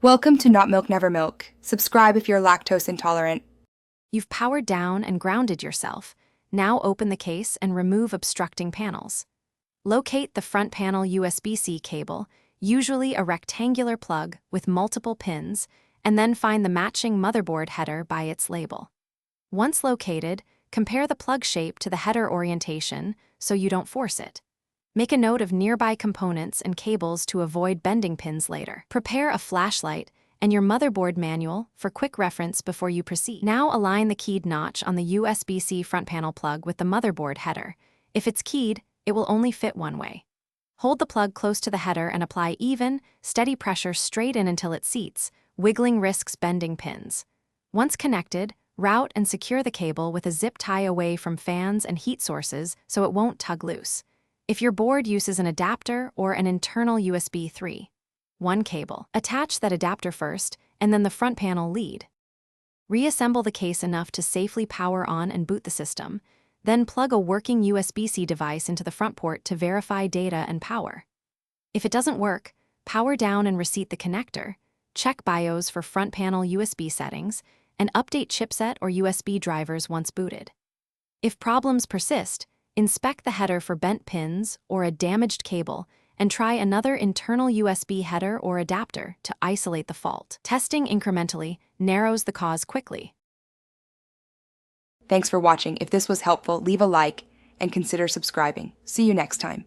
Welcome to Not Milk Never Milk. Subscribe if you're lactose intolerant. You've powered down and grounded yourself. Now open the case and remove obstructing panels. Locate the front panel USB-C cable, usually a rectangular plug with multiple pins, and then find the matching motherboard header by its label. Once located, compare the plug shape to the header orientation so you don't force it. Make a note of nearby components and cables to avoid bending pins later. Prepare a flashlight and your motherboard manual for quick reference before you proceed. Now align the keyed notch on the USB-C front panel plug with the motherboard header. If it's keyed, it will only fit one way. Hold the plug close to the header and apply even, steady pressure straight in until it seats. Wiggling risks bending pins. Once connected, route and secure the cable with a zip tie away from fans and heat sources so it won't tug loose. If your board uses an adapter or an internal USB 3.1 cable, attach that adapter first and then the front panel lead. Reassemble the case enough to safely power on and boot the system, then plug a working USB-C device into the front port to verify data and power. If it doesn't work, power down and reseat the connector, check BIOS for front panel USB settings, and update chipset or USB drivers once booted. If problems persist, inspect the header for bent pins or a damaged cable and try another internal USB header or adapter to isolate the fault. Testing incrementally narrows the cause quickly. Thanks for watching. If this was helpful, leave a like and consider subscribing. See you next time.